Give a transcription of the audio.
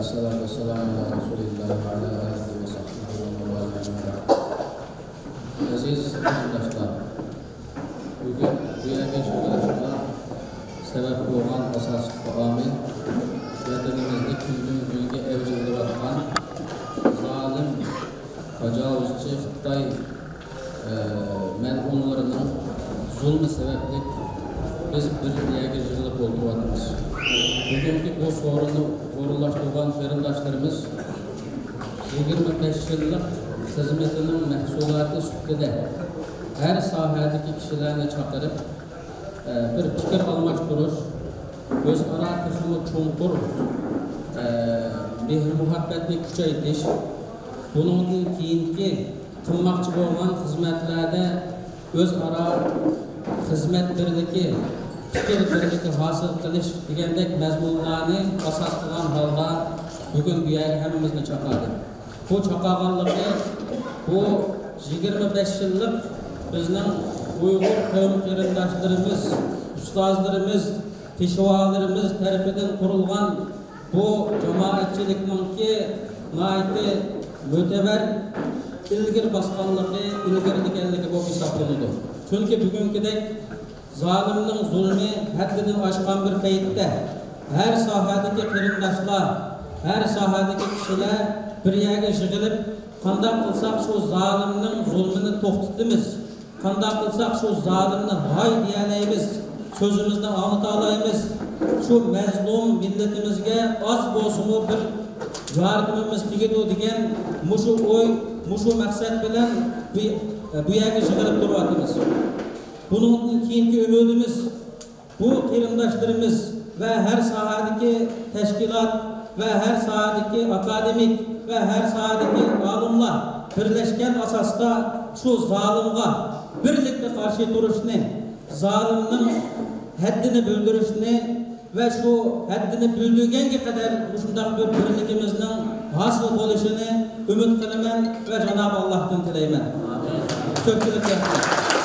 Esselatu vesselamu ala Resulillah ve ala alihi ve sahbihi ve muvazzine. Aziz arkadaşlar, bugün bu yerge şurada sebep olan asaslı amil, vatanımızda günden günge evrildi batman, zalim, tecavüzçü Xitay melunlarının zulmü sebeplik biz bir yerge yığılıp oldurmadığımız. Bugünkü bu sorunu uğurlaştırılan ferindaşlarımız 25 yıllık hizmetinin məhsulatı süttüde her sahədeki kişilerini çağırıp bir fikir almıştırır, öz ara kısmı çoğundur, mehr-muhabbetli küçeytiş, bunun keyinki kılmakçı olan hizmetlerde öz ara hizmet birliki, fikir birliki hasıl kılış degендek mezmunlarını asas kılan halda bugün dünyaya hemimizni çağırdı. Bu çağırganlığı, bu 25 yıllık bizning Uyghur kavm qarindoshlarimiz, ustozlarimiz, peshvolarimiz tarafidan qurilgan bu jamoatchilikninki nihoyatda mo'tabar ilgir bosganligi, ilgirliganligi bu hisoblanadi. Chunki bugünkidek zalimning zulmi haddidan oshgan bir paytda her sohadagi qarindoshlar, her sohadagi kishilar bir yerga yig'ilib, qanday qilsak shu zalimning zulmini to'xtatamiz, qanday qilsak shu zalimni hay deyalaymiz, so'zimizni anglata olaymiz, shu mazlum millatimizga oz bo'lsin bir yordamimiz tegadi degan mushu o'y, mushu maqsad bilan bu yerga yig'ilib turyapmiz. Bunun keyingi umidimiz bu qarindoshlarimiz ve her sahadagi tashkilot ve her sahadagi akademik ve her sahadagi olimlar birleşken asasda şu zalimga birlikte karşı duruşni, zalimning haddini bildirishni ve şu haddini bildirganga kadar shunday bir birligimizning hosil bo'lishini umid qilaman ve Cenab-ı Allah'tan tilayman. Amin. Ko'pchilik rahmat.